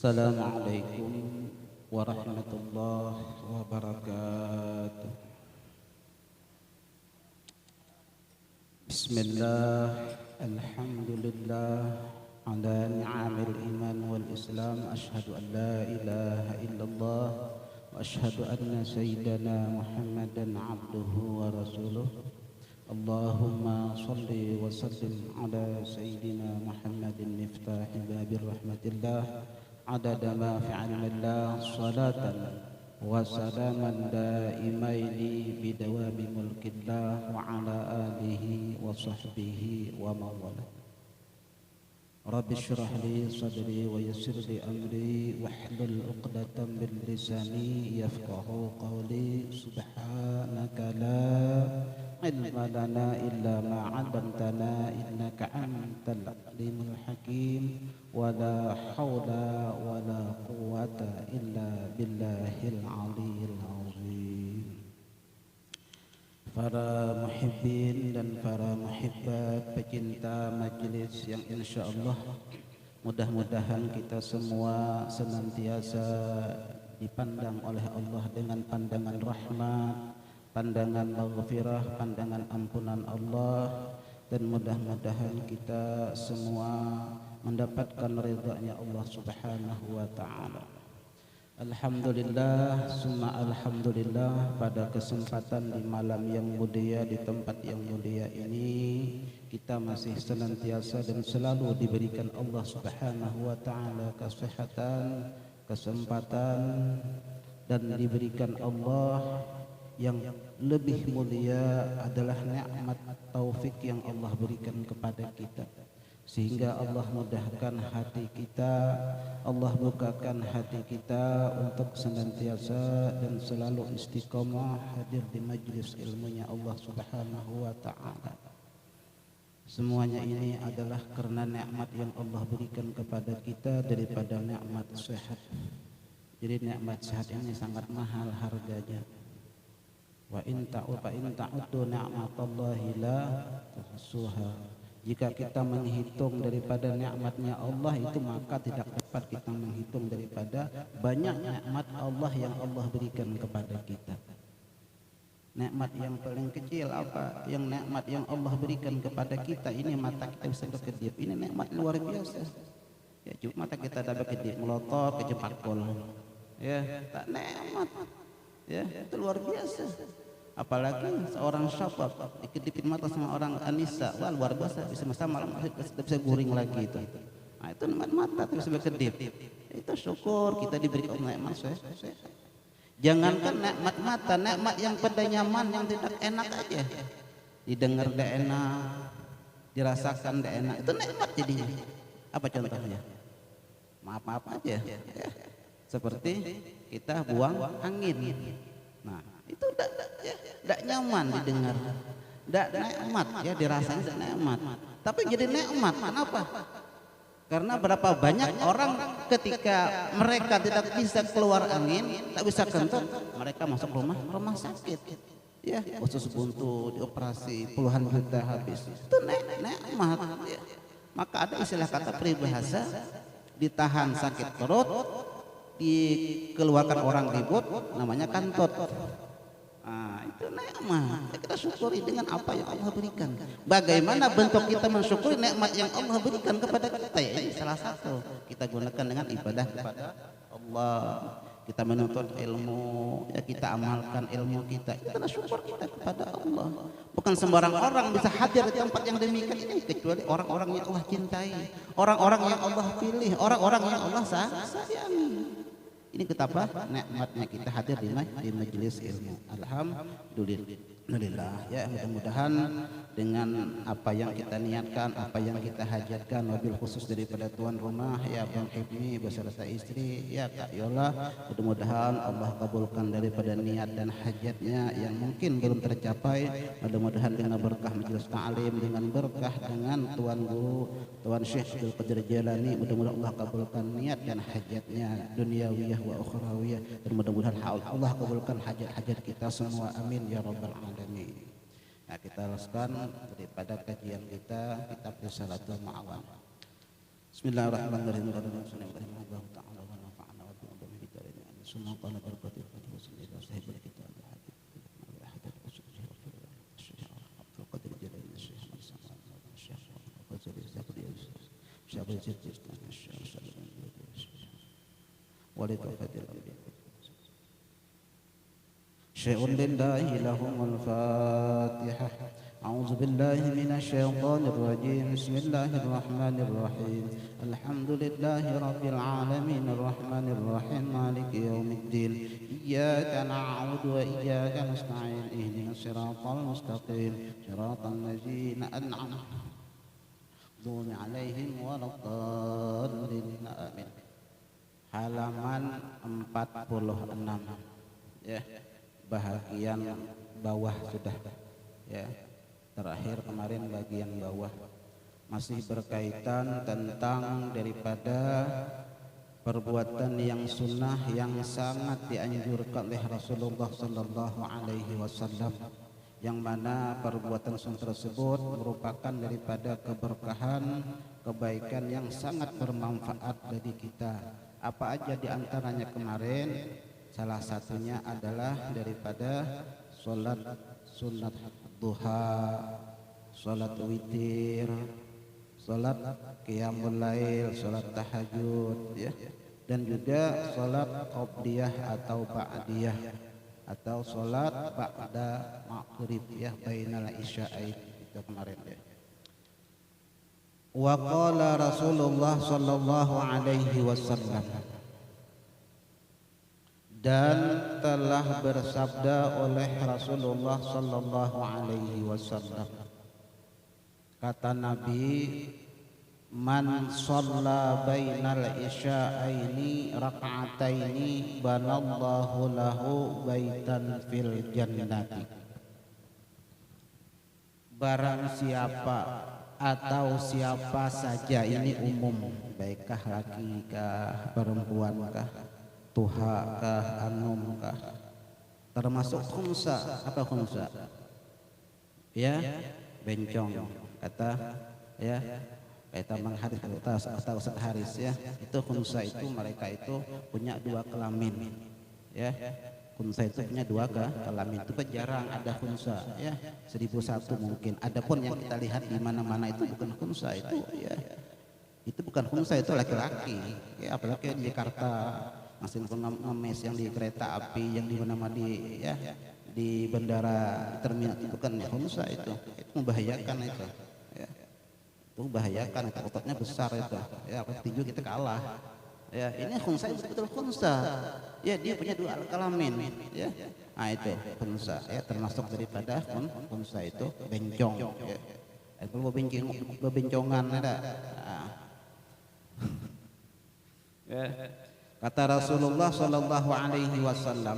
Assalamualaikum warahmatullahi wabarakatuh. Bismillah, alhamdulillah, ala ni'amil iman wal islam. Ashhadu an la ilaha illallah wa ashhadu anna sayyidana Muhammadan abduhu wa rasuluh. Allahumma salli wa sallim ala sayyidina Muhammadin miftahi babir rahmatillah adada ma fi ilmillah salatan wa salaman daimaini bidawami mulkillah wa ala alihi wa sahbihi wa mawala. Rabbi syrah li sadri wa yassir li amri wahlul uqdatan min lisani yafqahu qawli. Subhanaka la ilma lana illa ma 'allamtana innaka antal alimul hakim. Wala haula wala quwwata illa billahil aliyyil azim. Para muhibbin dan para muhibbat, pecinta majelis yang insyaallah mudah-mudahan kita semua senantiasa dipandang oleh Allah dengan pandangan rahmat, pandangan maghfirah, pandangan ampunan Allah, dan mudah-mudahan kita semua mendapatkan ridha-Nya Allah Subhanahu wa taala. Alhamdulillah, summa alhamdulillah, pada kesempatan di malam yang mulia, di tempat yang mulia ini, kita masih senantiasa dan selalu diberikan Allah Subhanahu wa taala kesehatan, kesempatan, dan diberikan Allah yang lebih mulia adalah nikmat taufik yang Allah berikan kepada kita, sehingga Allah mudahkan hati kita, Allah bukakan hati kita untuk senantiasa dan selalu istiqomah hadir di majlis ilmunya Allah Subhanahu wa taala. Semuanya ini adalah karena nikmat yang Allah berikan kepada kita daripada nikmat sehat. Jadi nikmat sehat ini sangat mahal harganya. Wa in ta'uddu ni'matallahi la tuhsuha. Jika kita menghitung daripada nikmatnya Allah itu, maka tidak dapat kita menghitung daripada banyak nikmat Allah yang Allah berikan kepada kita. Nikmat yang paling kecil apa? Yang nikmat yang Allah berikan kepada kita ini, mata kita bisa berkedip. Ini nikmat luar biasa. Ya, cuma mata kita ada berkedip, melotot ke jempol. Ya, tak nikmat. Ya, itu luar biasa. Apalagi seorang syabab dikedipin mata sama orang anissa, wah luar biasa, bisa sama bisa guring lagi itu. Nah, itu nikmat mata bisa berkedip. Itu syukur kita diberi nikmat sehat. Jangankan nikmat mata, nikmat yang pada nyaman, yang tidak enak aja, didengar tidak enak, dirasakan tidak enak, itu nikmat jadinya. Apa contohnya? Maaf aja ya. Seperti kita buang angin. Nah, itu tidak nyaman didengar, tidak nikmat ya, dirasakan tidak nikmat, tapi jadi nikmat. Kenapa? Karena berapa banyak orang ketika mereka tidak bisa keluar angin, tak bisa kentut, mereka masuk rumah sakit ya, usus buntu, dioperasi puluhan juta habis. Itu nikmat ya. Maka ada istilah kata peribahasa, ditahan sakit perut, dikeluarkan orang ribut, namanya kantut. Nah, itu nikmat. Kita syukuri dengan apa yang Allah berikan. Bagaimana bentuk kita mensyukuri nikmat yang Allah berikan kepada kita? Ya, ini salah satu. Kita gunakan dengan ibadah kepada Allah. Kita menuntut ilmu, ya kita amalkan ilmu kita. Itu adalah syukur kita kepada Allah. Bukan sembarang orang bisa hadir di tempat yang demikian ini, kecuali orang-orang yang Allah cintai, orang-orang yang Allah pilih, orang-orang yang Allah sayangi. Ini betapa nikmatnya kita hadir di majelis ilmu. Alhamdulillah ya, mudah-mudahan dengan apa yang kita niatkan, apa yang kita hajatkan, wabil khusus daripada tuan rumah ya Bang Hibmi beserta istri ya Kak Yola, mudah-mudahan Allah kabulkan daripada niat dan hajatnya yang mungkin belum tercapai. Mudah-mudahan dengan berkah majelis ta'lim, dengan berkah dengan tuan guru Tuan Syekh Abdul Qadir Jailani, mudah-mudahan Allah kabulkan niat dan hajatnya duniawiyah wa ukhrawiyah, dan mudah-mudahan Allah kabulkan hajat-hajat kita semua, amin ya rabbal alamin. Nah, kita teruskan daripada kajian kita kitab Risalatul Ma'awan. Bismillahirrahmanirrahim. Allah taala wa nafa'ana wa bi'udhum bidarin. Sunna qala barakatuh wa sallallahu alaihi wa sallam. Syai'un lillahi lahumul fatihah. A'udzu billahi minasyaitonir rajim. Bismillahirrahmanirrahim. Alhamdulillahi rabbil alamin arrahmanir rahim maliki yaumiddin. Iyyaka na'budu wa iyyaka nasta'in. Ihdinas siratal mustaqim. Siratal ladzina an'amta 'alaihim waladdallin. Amin. Halaman 46 ya, bahagian bawah sudah ya. Terakhir kemarin bagian bawah masih berkaitan tentang daripada perbuatan yang sunnah yang sangat dianjurkan oleh Rasulullah sallallahu alaihi wasallam, yang mana perbuatan sunnah tersebut merupakan daripada keberkahan, kebaikan yang sangat bermanfaat bagi kita. Apa aja diantaranya kemarin? Salah satunya adalah daripada sholat sunat duha, sholat witir, sholat qiyamul lail, sholat tahajud ya, dan juga sholat qobliyah atau ba'diyah atau sholat ba'da maghrib ya, bainal isya'ain itu kemarin ya. Wa qala Rasulullah sallallahu alaihi wasallam, dan telah bersabda oleh Rasulullah sallallahu alaihi wasallam, kata Nabi, man shalla bainal isya'aini raka'ataini banallahu lahu baitan fil jannati. Barang siapa atau siapa saja, ini umum, baikkah laki kah, perempuan kah, tuha kah, anum kah, termasuk khunsa. Apa khunsa? Ya, bencong kata ya, kata Mang Haris atau Ustaz Haris ya, itu khunsa itu mereka itu punya dua kelamin ya. Khunsa itu punya dua kelamin, itu jarang ada khunsa ya, 1001 mungkin. Adapun yang kita lihat di mana-mana itu bukan khunsa, itu ya, itu bukan khunsa, itu laki-laki ya, apalagi di Jakarta masih ngemes yang di kereta api, yang di mana-mana di ya, di bandara terminal, itu bukan ya khunsa, itu membahayakan itu ya, itu membahayakan, itu otaknya besar itu ya, apa tinju kita kalah ya. Ini khunsa itu betul khunsa ya, dia punya dua kelamin ya. Nah itu khunsa ya, termasuk daripada khunsa itu bencong ya. Itu bebencongan ada. Ya. Kata Rasulullah sallallahu alaihi wasallam,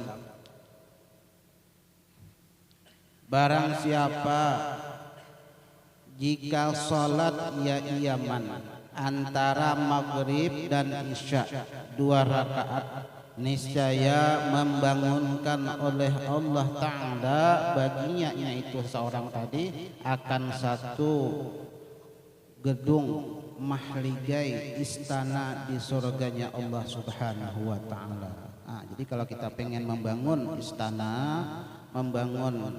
barang siapa jika salat ya iyaman antara maghrib dan isya 2 rakaat, niscaya membangunkan oleh Allah Ta'ala baginya, yaitu seorang tadi, akan satu gedung mahligai istana di surganya Allah Subhanahu wa Ta'ala. Nah, jadi kalau kita pengen membangun istana, membangun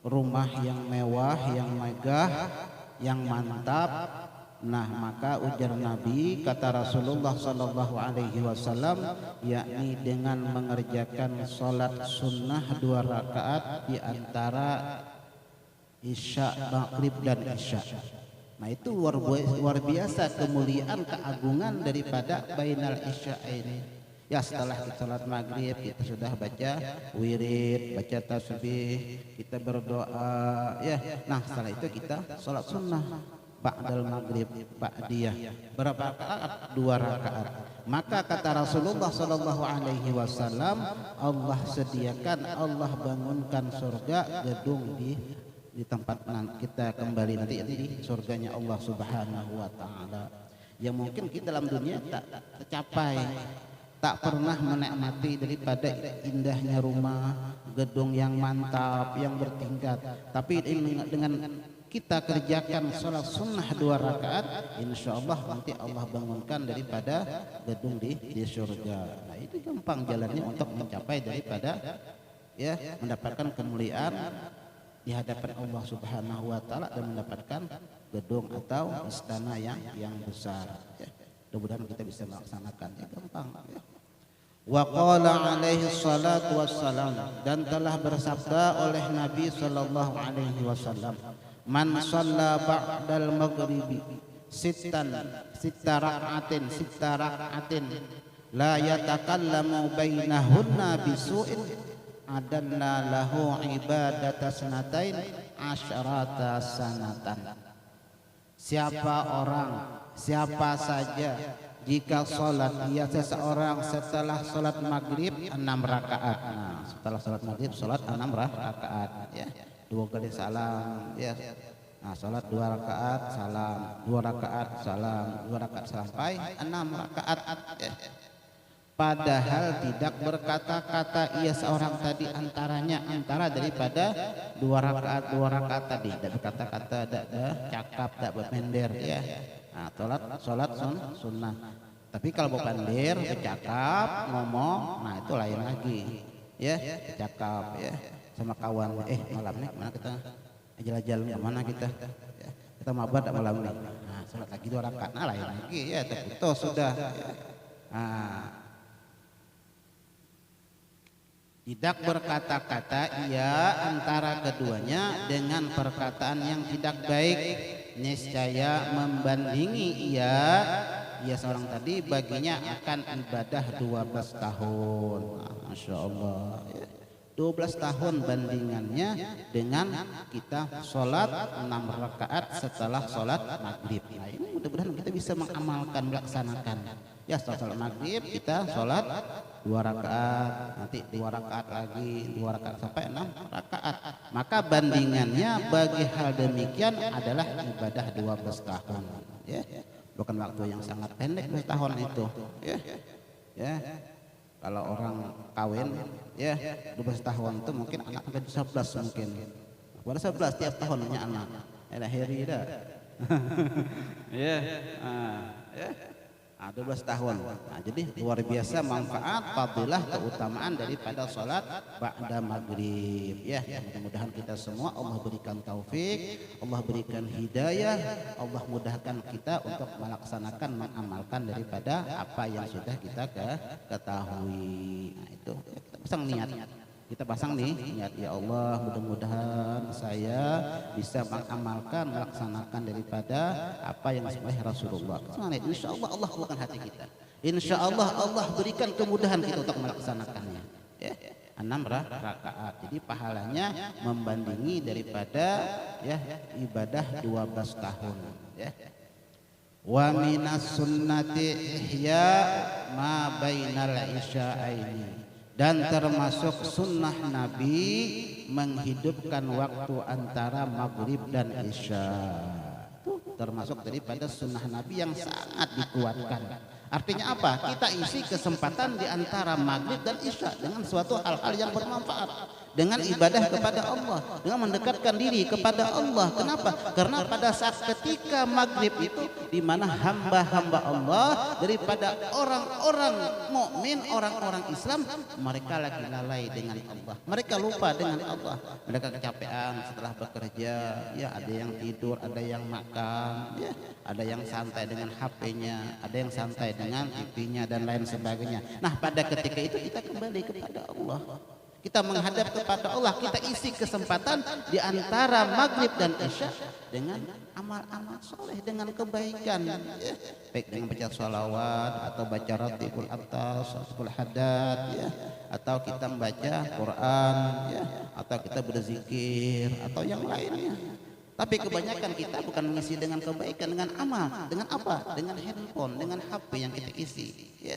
rumah yang mewah, yang megah, yang mantap, nah maka ujar Nabi, kata Rasulullah sallallahu alaihi wasallam, yakni dengan mengerjakan salat sunnah 2 rakaat di antara isya, maghrib dan isya. Nah itu luar biasa kemuliaan, keagungan daripada bainal isya ini. Ya, setelah kita salat maghrib kita sudah baca wirid, baca tasbih, kita berdoa ya. Nah setelah itu kita salat sunnah ba'dal maghrib, ba'diyah. Berapa rakaat? 2 rakaat. Maka kata Rasulullah sallallahu alaihi wasallam, Allah sediakan, Allah bangunkan surga, gedung di tempat kita kembali nanti di surganya Allah Subhanahu wa Ta'ala, yang mungkin kita dalam dunia tak tercapai, tak pernah menikmati daripada indahnya rumah, gedung yang mantap, yang bertingkat. Tapi dengan kita kerjakan sholat sunnah 2 rakaat, insya Allah nanti Allah bangunkan daripada gedung di surga. Nah itu gampang jalannya untuk mencapai daripada ya mendapatkan kemuliaan di hadapan Allah Subhanahu wa taala dan mendapatkan gedung atau istana yang besar. Ya, mudah-mudahan kita bisa melaksanakan, ya gampang. Ya. Wa qala alaihi salatu wassalam, dan telah bersabda oleh Nabi sallallahu alaihi wasallam, man shalla ba'dal maghribi sita raka'atin la yatakallamu bainahunna bisu'in adalla lahu ibadata sanatain asyarata sanatan. Siapa saja jika sholat dia seseorang setelah sholat maghrib 6 rakaat. Nah, setelah sholat maghrib sholat 6 rakaat ya. 2 kali salam ya. Nah, sholat 2 rakaat salam, 2 rakaat salam, 2 rakaat sampai 6 rakaat ya. Padahal tidak berkata-kata ia seorang tadi antara daripada 2 rakaat tadi, tidak berkata-kata, tidak cakap, tidak berpender ya. Nah, sholat sunnah. Tapi kalau berpender, bercakap, ngomong, nah itu lain lagi ya. Bercakap ya sama kawan, malam ini mana kita jalan-jalan, mana kita ya, kita mabar malam ini. Nah, sholat lagi 2 rakaat, nah lain lagi ya, terputus sudah ya. Nah, tidak berkata-kata ia antara keduanya dengan perkataan yang tidak baik, niscaya membandingi ia seorang tadi baginya akan ibadah 12 tahun. Masya Allah ya. 12 tahun bandingannya dengan kita sholat 6 rakaat setelah sholat maghrib. Nah, ini mudah-mudahan kita bisa mengamalkan, melaksanakan. Ya, setelah sholat maghrib kita sholat 2 rakaat, nanti 2 rakaat lagi, 2 rakaat sampai 6 rakaat. Maka bandingannya bagi hal demikian adalah ibadah 12 tahun. Ya, bukan waktu yang sangat pendek 2 tahun itu. Ya, ya. Kalau orang kawin ya 12 tahun itu mungkin anak sampai 11 mungkin. Pada 11 tiap tahun punya anak. Lahiri dah. Ya. Ya. 12 tahun. Nah, jadi luar biasa manfaat, fadilah, keutamaan daripada sholat ba'da maghrib. Ya, mudah-mudahan kita semua Allah berikan taufik, Allah berikan hidayah, Allah mudahkan kita untuk melaksanakan, mengamalkan daripada apa yang sudah kita ketahui. Nah, itu kita pasang niat. Kita pasang nih niat, ya Allah mudah-mudahan saya bisa mengamalkan, melaksanakan daripada apa yang disampaikan Rasulullah. Insya Allah Allah bukan hati kita. Insya Allah Allah berikan kemudahan kita untuk melaksanakannya. Ya, 6 rakaat. Jadi pahalanya membandingi daripada ya ibadah 12 tahun. Ya. Wa minas sunnati ihya ma bainal isya'aini. Dan termasuk sunnah Nabi menghidupkan waktu antara maghrib dan isya. Termasuk daripada sunnah Nabi yang sangat dikuatkan. Artinya apa? Kita isi kesempatan di antara maghrib dan isya dengan suatu hal-hal yang bermanfaat, dengan ibadah kepada Allah, dengan mendekatkan diri kepada Allah. Kenapa? Karena pada saat ketika maghrib itu di mana hamba-hamba Allah daripada orang-orang mukmin, orang-orang Islam, mereka lagi lalai dengan Allah. Mereka lupa dengan Allah. Mereka kecapean setelah bekerja, ya ada yang tidur, ada yang makan, ya ada yang santai dengan HP-nya, ada yang santai dengan TV-nya dan lain sebagainya. Nah, pada ketika itu kita kembali kepada Allah. Kita menghadap kepada Allah, kita isi kesempatan di antara maghrib dan isya dengan amal-amal soleh, dengan kebaikan, ya. Baik dengan baca salawat atau baca ratibul atas, ratibul haddad, ya. Atau kita membaca Quran, ya. Atau kita berzikir atau yang lainnya. Tapi kebanyakan kita bukan mengisi dengan kebaikan, dengan amal, dengan apa? Dengan handphone, dengan HP yang kita isi, ya.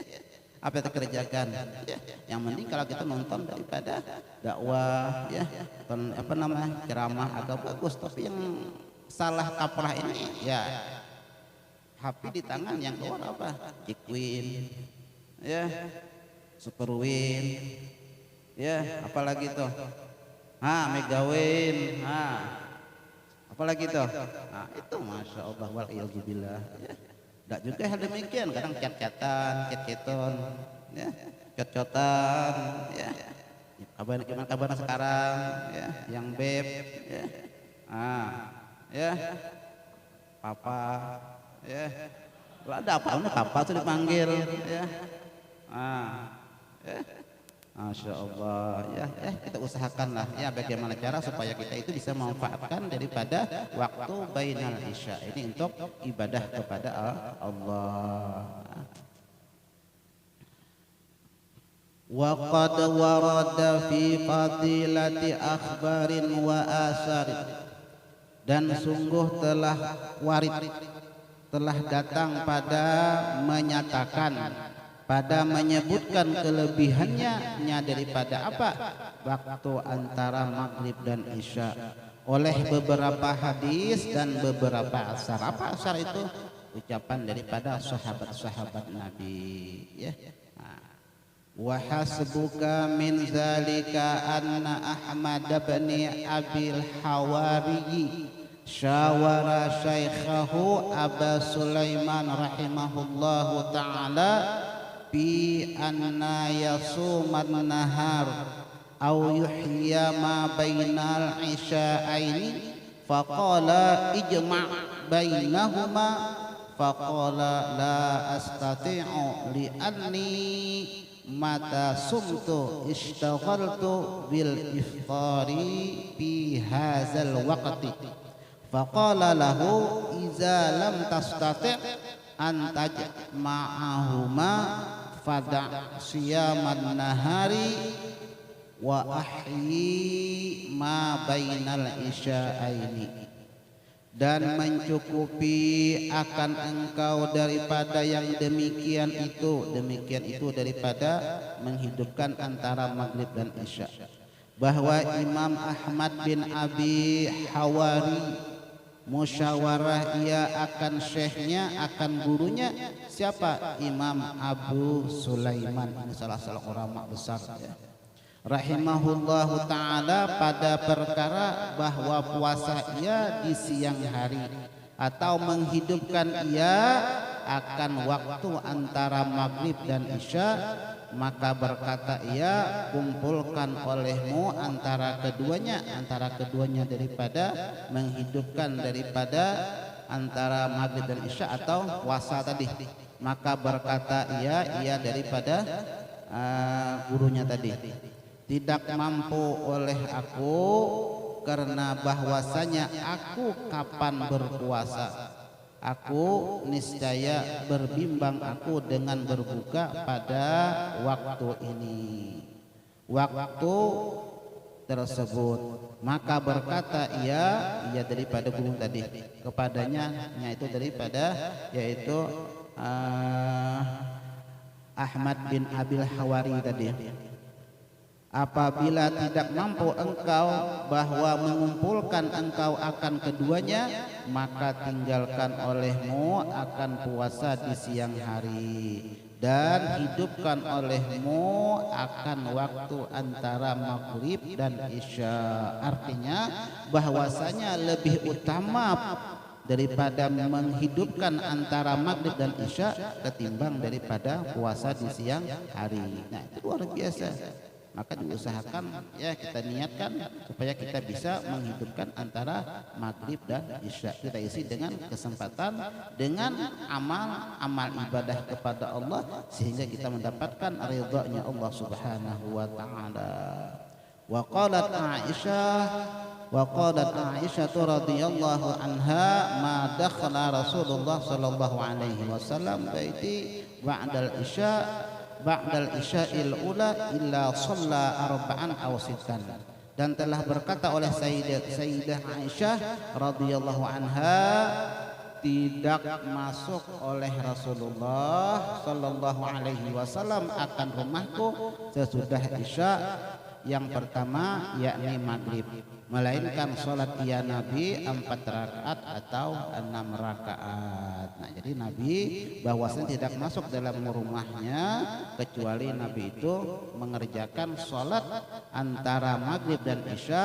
Apa yang kita kerjakan, ya. Yang penting kalau kita nonton daripada dakwah, ya, apa namanya ceramah agak bagus, tapi yang salah kaprah ini, ya HP di tangan yang keluar apa? Jikwin, ya, Superwin, ya, apalagi tuh, Megawin, Apalagi itu? Nah, itu masya Allah wal iyadzubillah. Ya. Tidak juga hal demikian, kadang cat-catan, cat-ceton, ya, cot-cotan, ya. Kabar gimana kabar sekarang, ya, yang beb, ya, ya, papa, ya, kalau ada apa-apa papa sudah dipanggil, ya, ya. Masya Allah, ya, kita usahakanlah ya bagaimana cara supaya kita itu bisa memanfaatkan daripada waktu bainal isya ini untuk ibadah kepada Allah. Wa qad warada fi fadilati akhbarin wa asar, dan sungguh telah warid, telah datang pada menyatakan, pada menyebutkan kelebihannya daripada apa? Waktu antara maghrib dan isya oleh beberapa hadis dan beberapa asar. Apa asar itu? Ucapan daripada sahabat-sahabat Nabi, ya. Wa hasbuka min zalika anna Ahmad bin Abil Hawari syawara syaikhahu Aba Sulaiman rahimahullahu ta'ala bi anna yasuman nahar aw yuhya ma bainal isya'aini faqala ijma' bainahuma faqala la astati'u li anni mata sumtu ishtaghaltu bil iftari fi hadzal waqti faqala lahu iza lam tastati' an tajma'ahuma fada' siyaman nahari wa ahyi ma bainal isya'aini, dan mencukupi akan engkau daripada yang demikian itu daripada menghidupkan antara maghrib dan isya. Bahwa Imam Ahmad bin Abi Hawari musyawarah ia akan syekhnya, akan gurunya. Siapa? Imam Abu Sulaiman, ini salah seorang ulama besar, ya, rahimahullahu ta'ala, pada perkara bahwa puasa ia di siang hari atau menghidupkan ia akan waktu antara maghrib dan isya. Maka berkata ia, kumpulkan olehmu antara keduanya daripada menghidupkan daripada antara maghrib dan isya atau puasa tadi. Maka berkata ia daripada gurunya tadi, tidak mampu oleh aku karena bahwasanya aku kapan berpuasa, aku niscaya berbimbang aku dengan berbuka pada waktu ini, waktu tersebut. Maka berkata ia daripada guru tadi kepadanya, yaitu daripada Ahmad bin Abil Hawari tadi, apabila tidak mampu engkau bahwa mengumpulkan engkau akan keduanya, maka tinggalkan olehmu akan puasa di siang hari dan hidupkan olehmu akan waktu antara maghrib dan isya. Artinya bahwasanya lebih utama daripada menghidupkan antara maghrib dan isya ketimbang daripada puasa di siang hari. Nah, itu luar biasa. Maka diusahakan, ya, kita niatkan supaya kita bisa menghidupkan antara maghrib dan isya. Kita isi dengan kesempatan, dengan amal ibadah kepada Allah, sehingga kita mendapatkan ridha-Nya Allah Subhanahu wa taala. Wa qalat Aisyah radhiyallahu anha, ma dakhala Rasulullah sallallahu alaihi wasallam baiti ba'dal isya'il ula illa shalla arba'an aw sittan. Dan telah berkata oleh Sayyidah Aisyah radhiyallahu anha, tidak masuk oleh Rasulullah sallallahu alaihi wasallam akan rumahku sesudah isya yang pertama, yakni maghrib, melainkan sholat ia Nabi 4 rakaat atau 6 rakaat. Nah, jadi Nabi bahwasanya tidak masuk dalam rumahnya kecuali Nabi itu mengerjakan sholat antara maghrib dan isya,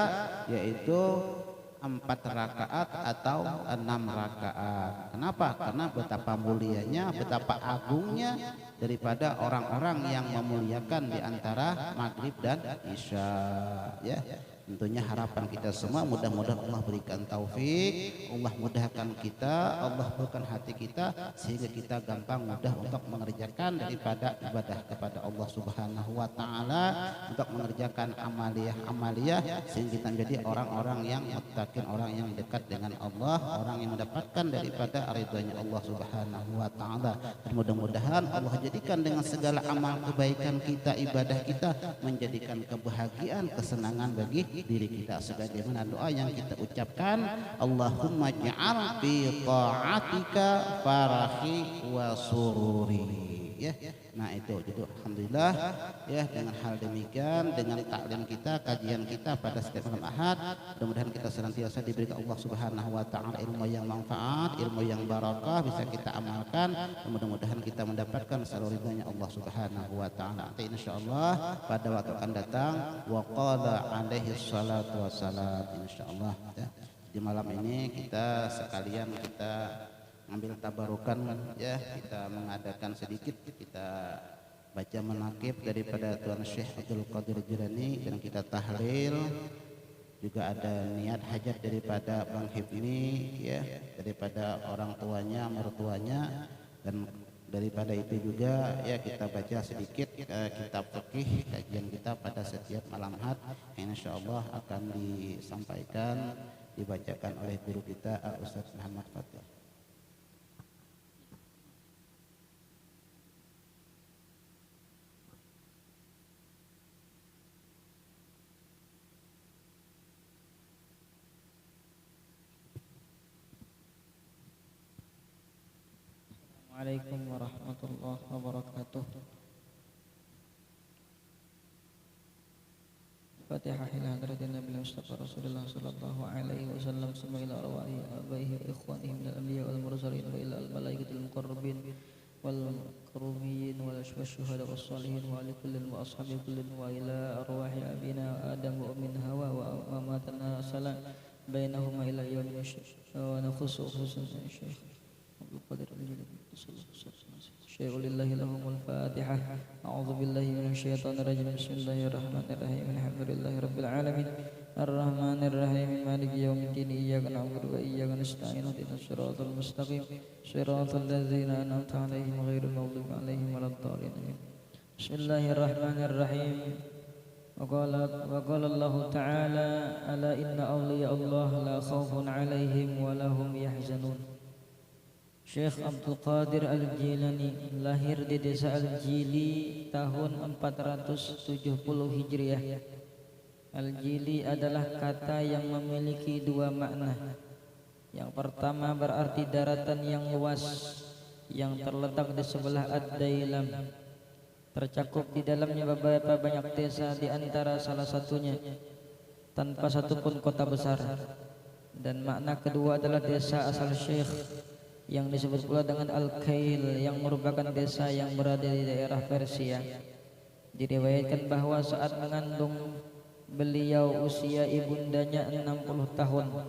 yaitu 4 rakaat atau 6 rakaat. Kenapa? Karena betapa mulianya, betapa agungnya daripada orang-orang yang memuliakan di antara maghrib dan isya. Ya, tentunya harapan kita semua mudah-mudahan Allah berikan taufik, Allah mudahkan kita, Allah bukan hati kita sehingga kita gampang mudah untuk mengerjakan daripada ibadah kepada Allah Subhanahu wa taala, untuk mengerjakan amaliyah sehingga kita menjadi orang-orang yang muttaqin, orang yang dekat dengan Allah, orang yang mendapatkan daripada ridhonya Allah Subhanahu wa taala. Dan mudah-mudahan Allah jadikan dengan segala amal kebaikan kita, ibadah kita menjadikan kebahagiaan, kesenangan bagi diri kita, sebagaimana doa yang kita ucapkan, Allahumma ja'al fi ta'atika farahi wa sururi. Ya, nah itu jadi alhamdulillah ya, dengan hal demikian, dengan taklim kita, kajian kita pada setiap malam Ahad, mudah-mudahan kita senantiasa diberikan Allah Subhanahu wa taala ilmu yang manfaat, ilmu yang barakah bisa kita amalkan, dan mudah-mudahan kita mendapatkan selalu ridhonya Allah Subhanahu wa taala. Nanti insyaallah pada waktu akan datang, wa qala alaihi salatu wassalam, insyaallah ya. Di malam ini kita sekalian kita ambil tabarukan ya, kita mengadakan sedikit, kita baca menakib daripada Tuan Syekh Abdul Qadir Jilani dan kita tahlil. Juga ada niat hajat daripada Bang Hibni ya, daripada orang tuanya, mertuanya, dan daripada itu juga ya kita baca sedikit kitab fikih kajian kita pada setiap malam Ahad yang insyaallah akan disampaikan, dibacakan oleh guru kita Ustaz Muhammad Fatih. Assalamualaikum warahmatullahi wabarakatuh. Fatihah ila hadratin Nabi Mustafa Rasulullah sallallahu alaihi wasallam, summa ila arwahi abaihi wa ikhwanihi minal anbiya wal mursalin wa ila al malaikatil muqarrabin wal makrumin wal syuhada was salihin wa li kullin wa ashabi kullin wa ila arwahi abina Adam wa min Hawa wa mamatana salam bainahuma ila yawmin wa nakhussu khususan Syekh Abdul Qadir Al-Jilani. Syekh lillahi lahumul Fatihah. A'udzu billahi minasyaitonir rajim. Bismillahirrahmanirrahim. Alhamdulillahi rabbil alamin. Arrahmanir rahim. Maliki yaumiddin. Iyyaka na'budu wa iyyaka nasta'in. Ihdinas siratal mustaqim. Siratal ladzina an'amta 'alaihim ghairil maghdubi 'alaihim waladdallin. Bismillahirrahmanirrahim. وقال الله تعالى ألا إن أولياء الله لا خوف عليهم ولا هم يحزنون. Syekh Abdul Qadir Al-Jilani lahir di desa Al-Jili tahun 470 Hijriah. Al-Jili adalah kata yang memiliki dua makna. Yang pertama berarti daratan yang luas yang terletak di sebelah Ad-Dailam. Tercakup di dalamnya beberapa banyak desa, di antara salah satunya tanpa satupun kota besar. Dan makna kedua adalah desa asal Syekh yang disebut pula dengan Al-Kail, yang merupakan desa yang berada di daerah Persia. Diriwayatkan bahwa saat mengandung beliau usia ibundanya 60 tahun.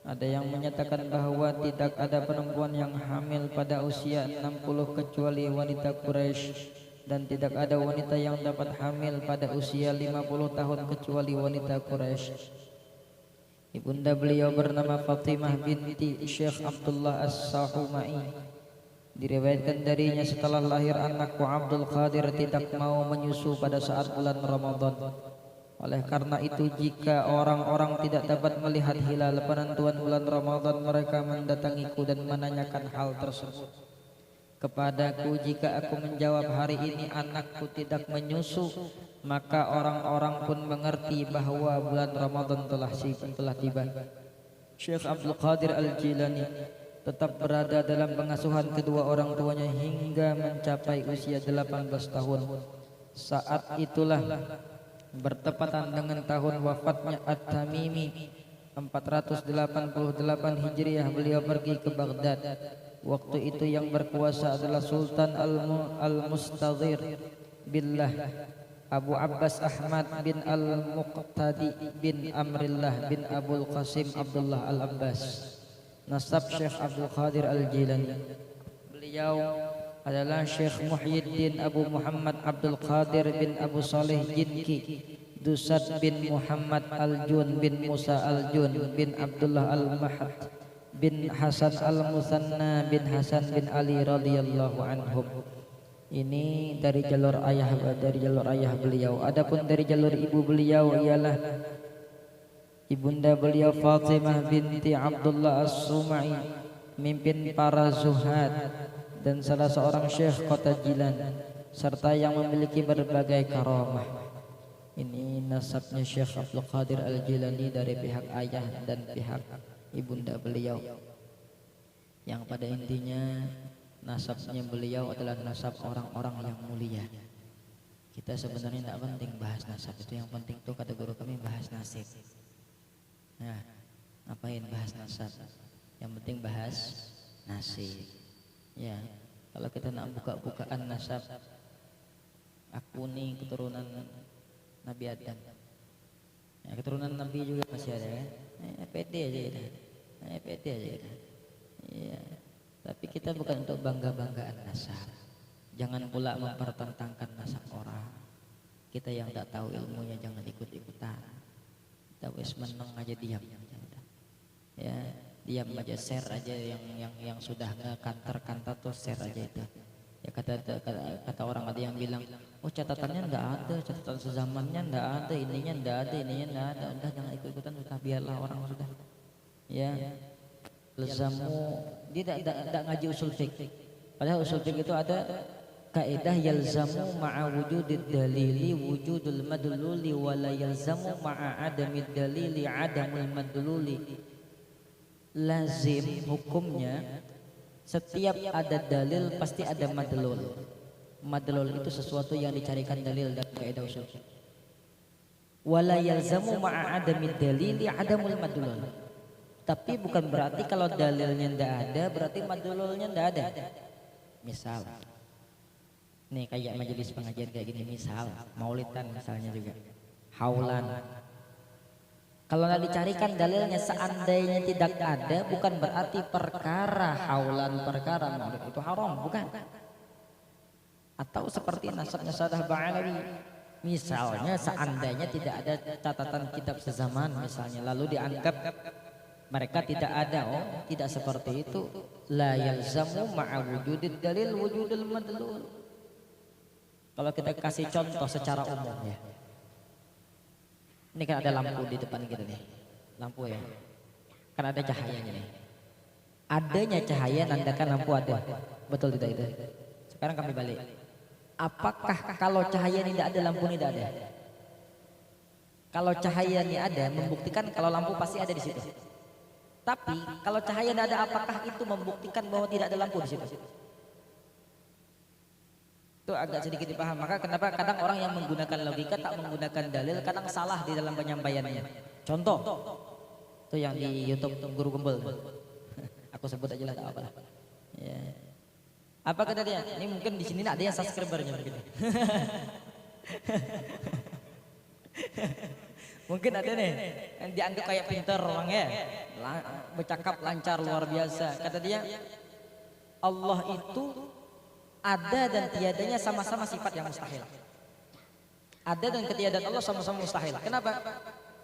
Ada yang menyatakan bahwa tidak ada perempuan yang hamil pada usia 60 kecuali wanita Quraisy, dan tidak ada wanita yang dapat hamil pada usia 50 tahun kecuali wanita Quraisy. Ibunda beliau bernama Fatimah binti Syekh Abdullah As-Sahumai. Diriwayatkan darinya setelah lahir anakku Abdul Qadir tidak mau menyusu pada saat bulan Ramadan. Oleh karena itu jika orang-orang tidak dapat melihat hilal penentuan bulan Ramadan, mereka mendatangiku dan menanyakan hal tersebut kepadaku. Jika aku menjawab hari ini anakku tidak menyusu, maka orang-orang pun mengerti bahwa bulan Ramadan telah tiba. Syekh Abdul Qadir Al-Jilani tetap berada dalam pengasuhan kedua orang tuanya hingga mencapai usia 18 tahun. Saat itulah bertepatan dengan tahun wafatnya At-Tamimi 488 Hijriah, beliau pergi ke Baghdad. Waktu itu yang berkuasa adalah Sultan Al-Mustadhir Billah. Abu Abbas Ahmad bin Al-Muqtadi bin Amrillah bin Abul Qasim Abdullah Al-Abbas. Nasab Syekh Abdul Qadir Al-Jilani. Beliau adalah Syekh Muhyiddin Abu Muhammad Abdul Qadir bin Abu Saleh Jinki, Dusad bin Muhammad Al-Jun bin Musa Al-Jun bin Abdullah Al-Mahad bin Hasan Al-Musanna bin Hasan bin Ali radhiyallahu anhum. Ini dari jalur ayah beliau. Adapun dari jalur ibu beliau ialah ibunda beliau Fatimah binti Abdullah As-Sumai, mimpin para zuhad dan salah seorang syekh kota Jilan, serta yang memiliki berbagai karamah. Ini nasabnya Syekh Abdul Qadir Al-Jilani dari pihak ayah dan pihak ibunda beliau, yang pada intinya nasabnya beliau adalah nasab orang-orang yang mulia. Kita sebenarnya tidak penting bahas nasab itu, yang penting tuh kata guru kami bahas nasib. Nah, ngapain bahas nasab? Yang penting bahas nasib. Ya, kalau kita nak buka-bukaan nasab, aku nih keturunan Nabi Adam. Ya, keturunan Nabi juga masih ada kan? Pede aja kita. Pede aja kita. Ya. Tapi kita bukan untuk bangga-banggaan nasab. Jangan pula mempertentangkan nasab orang. Kita yang tak tahu ilmunya jangan ikut-ikutan. Kita wes meneng aja, diam. Ya, diam aja, share aja yang sudah kantor tuh share aja itu. Ya kata orang ada yang bilang, oh catatannya ndak ada, catatan sezamannya ndak ada, ininya ndak ada. Udah jangan ikut-ikutan, sudah biarlah orang sudah. Ya. Lezamu dia tidak ngaji usul fiqh. Padahal usul fiqh itu ada kaidah yalzamu ma'a wujudid dalili wujudul madluli wa la yalzamu ma'a adamid dalili adamul madluli. Lazim hukumnya setiap ada dalil pasti ada madlul. Madlul itu sesuatu yang dicarikan dalil dalam kaidah usul fiqh. Wa la yalzamu ma'a adamid dalili adamul madlul. Tapi bukan berarti kalau dalilnya ndak ada berarti madlulnya ndak ada. Misal, nih kayak majelis pengajian kayak gini, misal maulidan misalnya juga, haulan. Kalau nggak dicarikan dalilnya, seandainya tidak ada, bukan berarti perkara haulan, perkara maulid itu haram, bukan. Atau seperti nasabnya Sadah Ba'alawi, misalnya seandainya tidak ada catatan kitab sezaman misalnya, lalu dianggap mereka tidak ada, oh tidak seperti itu. La yalzamu ma'a wujudid dalil wujudul madlul. Kalau kita kasih contoh secara umum ya, ini kan ada lampu di depan kita nih, lampu ya, kan ada cahayanya nih. Adanya cahaya nandakan lampu ada, betul tidak itu? Sekarang kami balik, apakah kalau cahaya ini tidak ada, lampu ini tidak ada? Kalau cahaya ini ada, membuktikan kalau lampu pasti ada di situ. Tapi kalau cahaya tidak ada, apakah itu membuktikan bahwa tidak ada lampu di situ? Itu agak sedikit dipaham. Maka kenapa kadang orang yang menggunakan logika tak menggunakan dalil kadang salah di dalam penyampaiannya. Contoh, itu yang di YouTube Guru Gembel. Aku sebut aja lah, tak apa-apa. Ya. Apa kata dia? Ini mungkin di sini ada yang subscribernya begitu. Mungkin ada nih yang dianggap kayak pinter orangnya, bercakap lancar luar biasa. Kata dia, Allah itu ada dan tiadanya sama-sama sifat yang mustahil. Ada dan ketiadaan Allah sama-sama mustahil. Kenapa?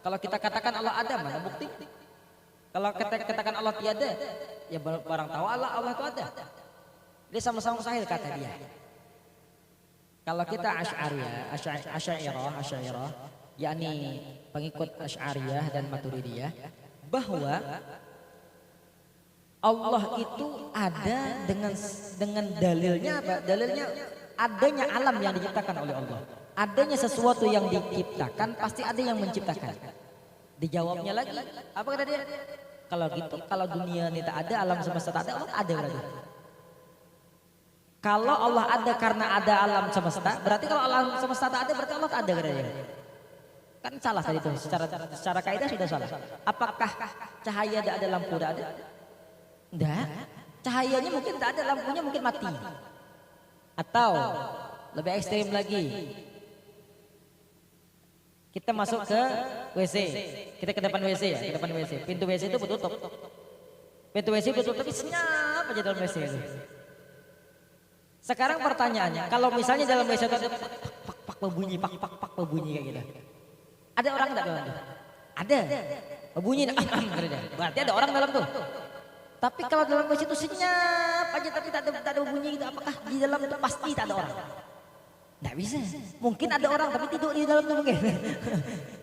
Kalau kita katakan Allah ada, mana bukti? Kalau kita katakan Allah tiada, ya barang tahu Allah itu ada. Dia sama-sama mustahil kata dia. Kalau kita Asy'ariyah, yakni pengikut Asy'ariyah dan Maturidiyah, bahwa Allah itu ada dengan dalilnya apa? Dalilnya adanya alam yang diciptakan oleh Allah. Adanya sesuatu yang diciptakan pasti ada yang menciptakan. Dijawabnya lagi, apa kata dia? Kalau gitu, kalau dunia ini tak ada, alam semesta tak ada, Allah ada berarti. Kalau Allah ada karena ada alam semesta, berarti kalau alam semesta tak ada berarti Allah tak ada kata dia. Kan salah tadi itu, secara kaidah sudah salah. Apakah cahaya tidak ada, lampu tidak ada? Tidak, cahayanya mungkin tak ada, lampunya mungkin mati. Atau lebih ekstrim lagi, Kita masuk ke WC, kita ke depan WC ya, ke depan WC. Pintu WC itu tutup. Pintu WC tutup, tapi senyap aja dalam WC itu. Sekarang pertanyaannya, kalau misalnya dalam WC itu ada pak pak pak berbunyi, pak pak pak berbunyi kayak gitu. Ada orang enggak dalam itu? Ada. Berbunyi, berarti ada orang dalam tuh. Tapi kalau dalam WC itu senyap aja tapi tak ada bunyi gitu, apakah di dalam itu pasti tak ada orang? Tidak bisa. Mungkin ada orang tapi tidur di dalam itu mungkin.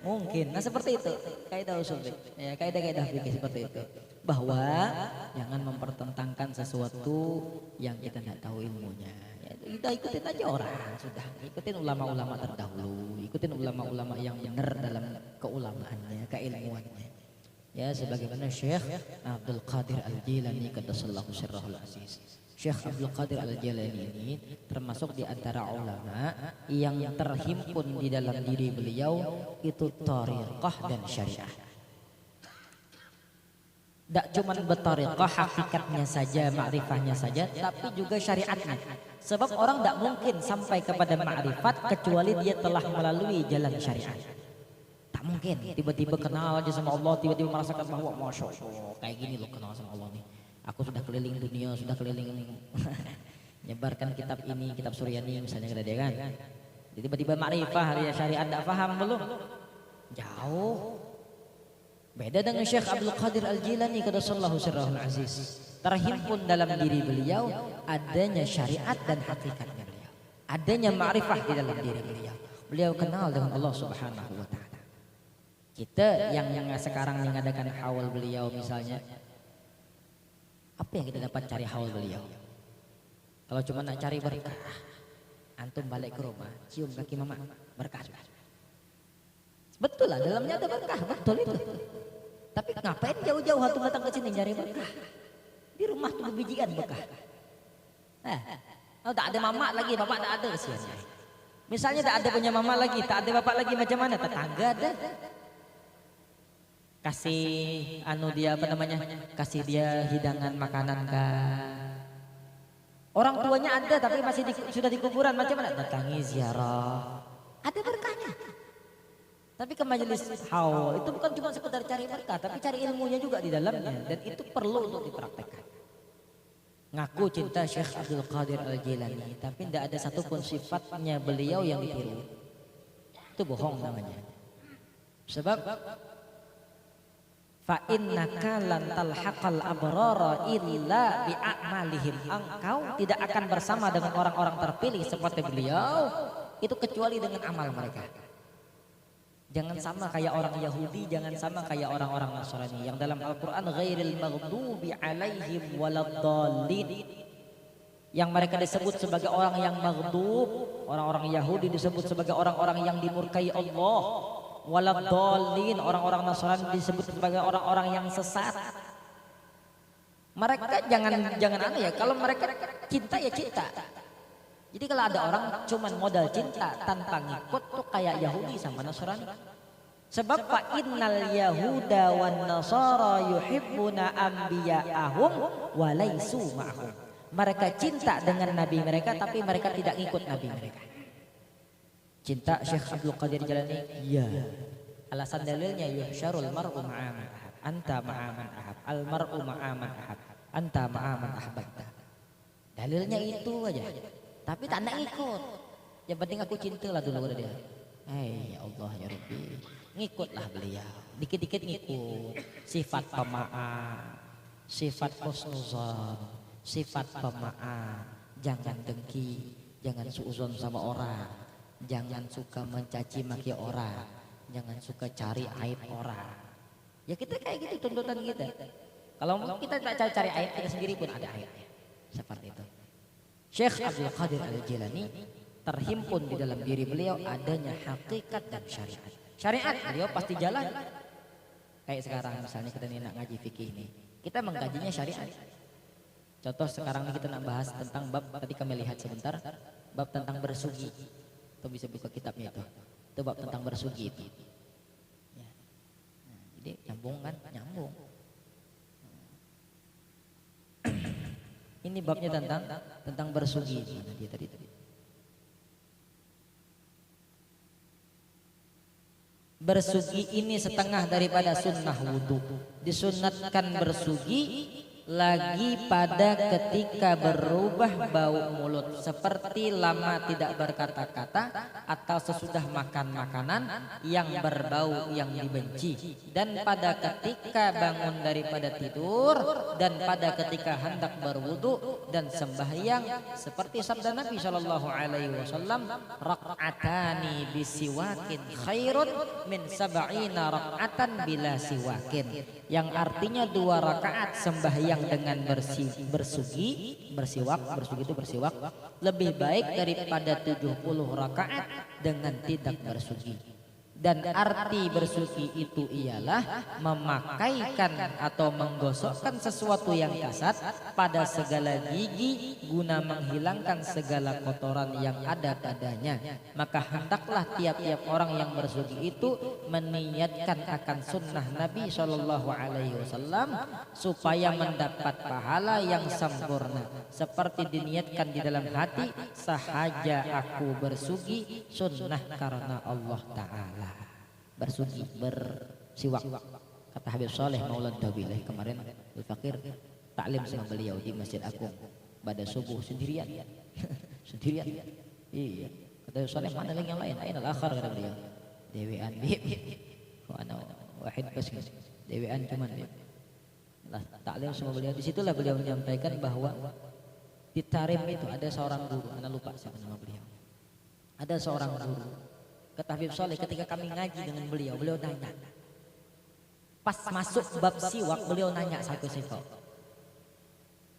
Mungkin. Nah seperti itu. Kaidah usul ya, kaidah fikih seperti itu. Bahwa jangan mempertentangkan sesuatu yang kita tidak tahu ilmunya. Ya, kita ikutin aja orang sudah. Ikutin ulama-ulama terdahulu. Ikutin ulama-ulama yang benar dalam keulamaannya, keilmuannya. Ya sebagaimana Syekh Abdul Qadir Al-Jilani qaddasallahu sirrahul aziz. Syekh Abdul Qadir Al-Jilani ini termasuk di antara ulama yang terhimpun di dalam diri beliau itu thariqah dan syariah. Tidak cuma berthariqah hakikatnya saja, ma'rifahnya saja, tapi juga syariatnya. Sebab orang tidak mungkin sampai kepada ma'rifat kecuali dia telah melalui jalan syariat. Tak mungkin tiba-tiba kenal aja sama Allah, tiba-tiba merasakan bahwa masya Allah kayak gini loh kenal sama Allah nih. Aku sudah keliling dunia, sudah keliling nyebarkan kitab ini, kitab Suryani misalnya kata dia kan. Jadi tiba-tiba ma'rifah hari syariat tidak paham belum? Jauh. Beda dengan Syekh Abdul Qadir Al-Jilani qaddasallahu sirrahul aziz. Terhimpun dalam diri beliau adanya syariat dan hakikatnya beliau. Adanya ma'rifah di dalam diri beliau. Beliau kenal dengan Allah Subhanahu wa taala. Kita yang sekarang mengadakan haul beliau misalnya, apa yang kita dapat cari haul beliau? Kalau cuma nak cari berkah, antum balik ke rumah, cium kaki mama, berkah. Betul lah, dalamnya ada berkah, betul itu. Tapi ngapain jauh-jauh antum datang ke sini cari berkah? Di rumah tuh bijikan berkah. Nah, tak ada mama lagi, bapak tak ada kesiannya. Misalnya tak ada punya mama lagi, tak ada bapak lagi, macam mana? Tetangga ada. Kasih dia apa namanya, kasih dia hidangan makanan kah. Orang tuanya ada tapi masih sudah di kuburan, macam mana? Datangi ziarah, ada berkahnya. Tapi ke majelis haul itu bukan cuma sekedar cari berkah, tapi cari ilmunya juga di dalamnya, dan itu perlu untuk dipraktekkan. Ngaku cinta Syekh Abdul Qadir Al-Jilani, tapi tidak ada satupun sifatnya beliau yang ditiru. Itu bohong namanya. Sebab fa innaka lan talhaqal abrara illa bi a'malihim. Engkau tidak akan bersama dengan orang-orang terpilih seperti beliau itu kecuali dengan amal mereka. Jangan sama kayak orang Yahudi, jangan sama kayak orang-orang Nasrani yang dalam Al-Qur'an ghairil maghdubi alaihim waladdallin. Yang mereka disebut sebagai orang yang maghdub, orang-orang Yahudi disebut sebagai orang-orang yang dimurkai Allah. Waladdallin, orang-orang Nasrani disebut sebagai orang-orang yang sesat. Mereka jangan aneh ya, kalau mereka cinta ya cinta. Jadi kalau ada orang cuman modal cinta tanpa ngikut tuh kayak Yahudi sama Nasrani. Sebab fa innal yahuda wan nasara yuhibbuna anbiya'ahum wa laisu ma'hum. Mereka cinta dengan nabi mereka tapi mereka tidak ngikut nabi mereka. Cinta Syekh Abdul Qadir Jilani? Iya. Alasan dalilnya yuhsyarul mar'u ma'aman ahab. Anta ma'aman ahab. Al mar'u ma'aman ahab. Anta ma'aman ahbabta. Dalilnya itu aja. Tapi tak nak ikut. Yang penting aku cinta lah dulu dia. Ya Allah ya Rabbi. Ngikutlah beliau. Dikit-dikit ngikut. Sifat pemaaf. Sifat husnuzan. Sifat pemaaf. Jangan dengki. Jangan suuzon sama orang. Jangan suka mencaci maki orang, jangan suka cari aib orang. Ya kita kayak gitu tuntutan kita. Kalau kita tak cari aib, kita sendiri pun ada aib. Seperti itu. Syekh Abdul Qadir Al-Jilani terhimpun di dalam diri beliau adanya hakikat dan syariat. Syariat beliau pasti jalan. Kayak sekarang misalnya kita nak ngaji fikih ini, kita mengkajinya syariat. Contoh sekarang ini kita nak bahas tentang bab tadi kami lihat sebentar, bab tentang bersugi. Atau bisa buka kitabnya itu bab tentang bersugi itu. Ya. Nah, jadi nyambung kan? Nyambung. Ini babnya tentang bersugi. Mana dia tadi? bersugi ini setengah daripada sunnah wudu. Disunatkan bersugi lagi pada ketika berubah bau mulut, seperti lama tidak berkata-kata atau sesudah makan makanan yang berbau yang dibenci, dan pada ketika bangun daripada tidur, dan pada ketika hendak berwudu dan sembahyang, seperti sabda Nabi Shallallahu Alaihi Wasallam, rak'atani bisiwakin khairun min sab'ina rak'atan bila siwakin, yang artinya 2 rakaat sembahyang dengan bersugi itu bersiwak lebih baik daripada 70 rakaat dengan tidak bersugi. Dan arti bersugi itu ialah memakaikan atau menggosokkan sesuatu yang kasar pada segala gigi guna menghilangkan segala kotoran yang ada padanya. Maka hendaklah tiap-tiap orang yang bersugi itu meniatkan akan sunnah Nabi Shallallahu Alaihi Wasallam supaya mendapat pahala yang sempurna, seperti diniatkan di dalam hati, sahaja aku bersugi sunnah karena Allah Ta'ala. Bersugi, bersiwak, kata Habib Saleh Maulana Dawilah kemarin Al-Fakir taklim sama beliau di Masjid Agung pada subuh sendirian. Sendirian. Iya. Kata Habib Saleh, mana lagi yang lain? Ain al-akhar, kata beliau. Dewean bib. Wa ana wahid bas. Dewean cuman bib. Lah taklim sama beliau, disitulah beliau menyampaikan bahwa di Tarim itu ada seorang guru, ana lupa siapa nama beliau. Ada seorang guru. Kata Habib Saleh, ketika kami ngaji dengan beliau, beliau nanya. Pas masuk bab siwak, beliau nanya satu sikok.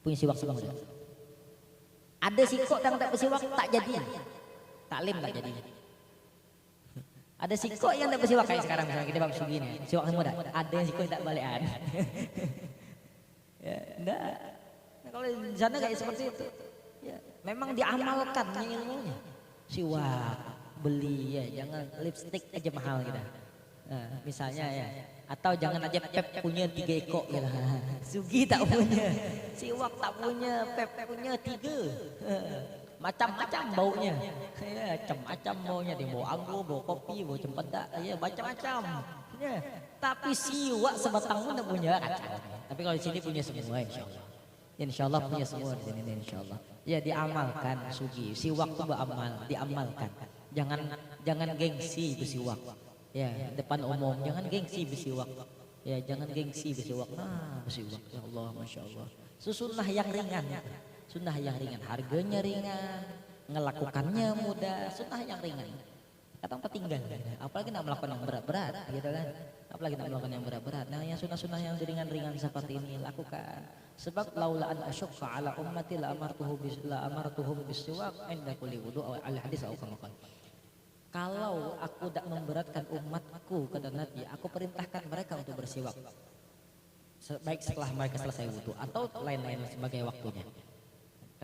Punya siwak semua ada? Ada sikok yang tak bersiwak tak jadi. Taklim tak jadi. Ada sikok yang tak bersiwak kayak sekarang misalnya kita bab sugi nih. Siwak semua ada? Ada yang sikok tak balikan. Ya, enggak. Nah, kalau di sana kayak seperti itu. Ya, memang diamalkan ilmunya. Siwak. Beli ya, jangan lipstick aja mahal gitu. Nah, misalnya ya, atau jangan aja Pep punya 3 ekor gitu. Sugi tak punya, siwak tak punya, Pep punya 3. Macam-macam baunya, ya, macam-macam baunya, dia bau anggur, bau kopi, bau cempedak, ya macam-macam. Ya. Tapi siwak sebatang pun tak punya kacau. Tapi kalau di sini punya semua, insyaallah. Insyaallah punya semua di sini, insyaallah. Ya diamalkan sugi, siwak itu beramal, diamalkan. Jangan gengsi bersiwak. Ya, depan umum jangan gengsi bersiwak. Ya, jangan gengsi bersiwak. Nah, bersiwak. Ya Allah, Masya Allah. Sunnah yang ringan. Sunnah yang ringan. Harganya ringan. Ngelakukannya mudah. Sunnah yang ringan. Kadang tertinggal. Apalagi nak melakukan yang berat-berat. Gitu kan. Apalagi nak melakukan yang berat-berat. Nah, yang sunnah-sunnah yang ringan-ringan seperti ini lakukan. Sebab laula an asyqa ala ummati la amartuhum bisiwak inda kulli wudu al hadis au kama qala. Kalau aku tidak memberatkan umatku, kata Nabi, aku perintahkan mereka untuk bersiwak. Baik setelah mereka selesai wudhu atau lain-lain sebagai waktunya.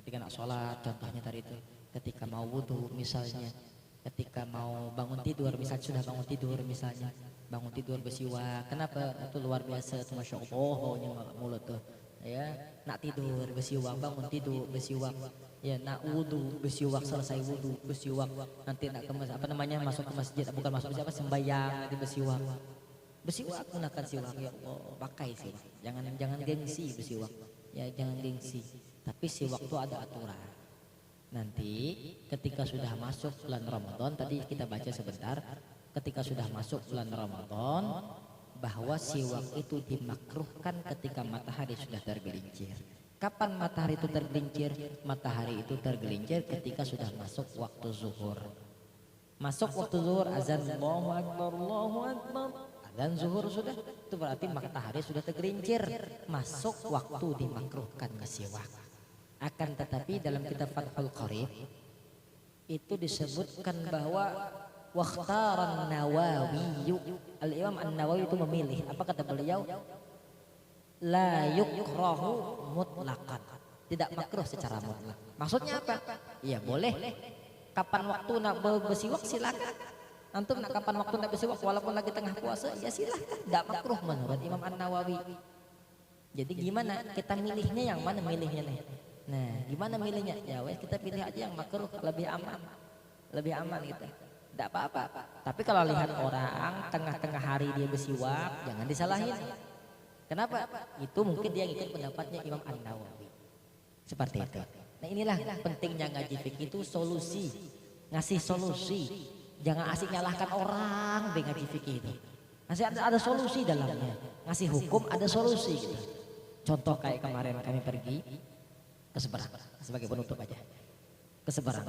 Ketika nak sholat, contohnya tadi itu. Ketika mau wudhu misalnya. Ketika mau bangun tidur, misalnya sudah bangun tidur misalnya. Bangun tidur bersiwak. Kenapa? Itu luar biasa. Itu Masya Allah, baunya mulut tuh. Ya, nak tidur bersiwak, bangun tidur bersiwak. Ya, nak wudu bersiwak, selesai wudu bersiwak, nanti nak ke masuk ke masjid, bukan masuk ke masjid, sembahyang nanti bersiwak gunakan siwak. Ya Allah, pakai siwak, jangan gengsi bersiwak, ya jangan gengsi. Tapi siwak itu ada aturan. Nanti ketika sudah masuk bulan Ramadan, tadi kita baca sebentar, ketika sudah masuk bulan Ramadan, bahwa siwak itu dimakruhkan ketika matahari sudah tergelincir. Kapan matahari itu tergelincir? Matahari itu tergelincir ketika sudah masuk waktu zuhur. Masuk waktu zuhur, azan Allahu Akbar, Allahu Akbar. Azan zuhur sudah, itu berarti matahari sudah tergelincir. Masuk waktu dimakruhkan bersiwak. Akan tetapi dalam kitab Fathul Qarib itu disebutkan bahwa wakhtaran Nawawi, Al-Imam An-Nawawi itu memilih. Apa kata beliau? La yukrahu mutlaqan, tidak makruh secara mutlak. Maksudnya apa? Ya boleh. Kapan waktu nak bersiwak silakan. Antum nak kapan waktu nak bersiwak walaupun lagi tengah puasa ya silakan. Tidak makruh menurut Imam An-Nawawi. Jadi gimana kita milihnya, yang mana milihnya nih? Nah, gimana milihnya? Ya wes kita pilih aja yang makruh, lebih aman. Lebih aman gitu. Tidak apa-apa. Tapi kalau lihat orang tengah-tengah hari dia bersiwak, jangan disalahin. Kenapa? Itu mungkin dia ngikut pendapatnya Imam An-Nawawi. Seperti itu. Nah inilah pentingnya ngaji fikih itu solusi. Ngasih solusi. Jangan asik nyalahkan orang dengan ngaji fikih itu. Masih ada solusi dalamnya. Ngasih hukum ada solusi gitu. Contoh kayak kemarin kami pergi ke Seberang. Sebagai penutup aja. Ke Seberang.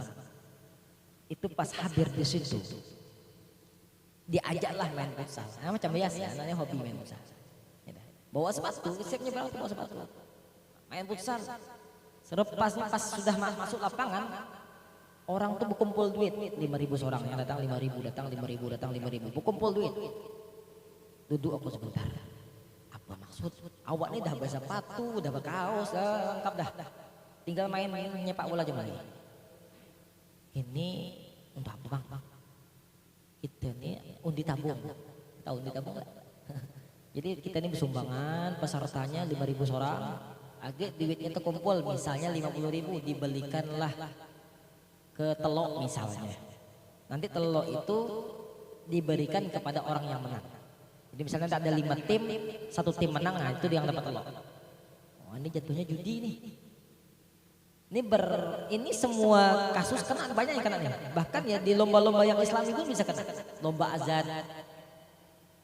Itu pas hadir di situ diajaklah main futsal. Nah, macam biasa, namanya hobi main futsal. Bawa sepatu, siapnya berapa bawa sepatu. Main futsal. Pas sudah masuk lapangan, orang tuh berkumpul duit 5.000 seorang, yang datang 5.000, datang 5.000, datang 5.000, berkumpul duit. Duduk aku sebentar. Apa maksud? Awak nih dah bersepatu, udah berkaos, lengkap dah. Tinggal main nyepak bola aja lagi. Ini untuk apa bang? Kita ini undi tabung. Tahu undi tabung nggak? Jadi kita ini bersumbangan, pesertanya 5.000 seorang. Agak duitnya terkumpul, misalnya 50.000 dibelikanlah ke telok misalnya. Nanti telok itu diberikan kepada orang yang menang. Jadi misalnya ada 5 tim, 1 tim menang, nah itu yang dapat telok. Oh ini jatuhnya judi nih. Ini semua kasus kena, banyak yang kena nih. Bahkan ya di lomba-lomba yang Islami pun bisa kena. Lomba azan,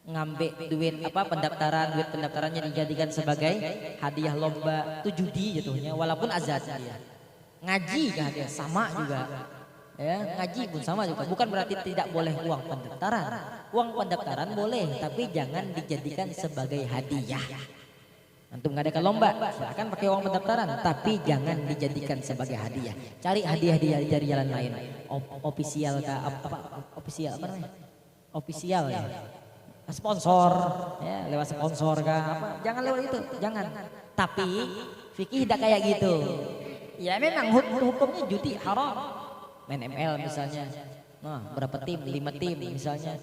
ngambil duit duit pendaftarannya dijadikan sebagai hadiah lomba, itu judi jatuhnya. Walaupun azan dia. Ngaji kan dia sama juga. Ya, ngaji pun sama juga. Bukan berarti tidak boleh uang pendaftaran. Uang pendaftaran boleh, tapi jangan dijadikan sebagai hadiah. Antum ngadakan lomba, silakan pakai uang pendaftaran, tapi jangan dijadikan sebagai hadiah. Cari hadiah dari jalan lain. Ofisial ofisial apa namanya? Ofisial ya. Sponsor, ya lewat sponsor kah apa? Jangan lewat itu, jangan. Tapi fikih tidak kayak gitu. Ya memang hukumnya judi haram. Main ML misalnya. Nah, berapa tim? 5 tim misalnya.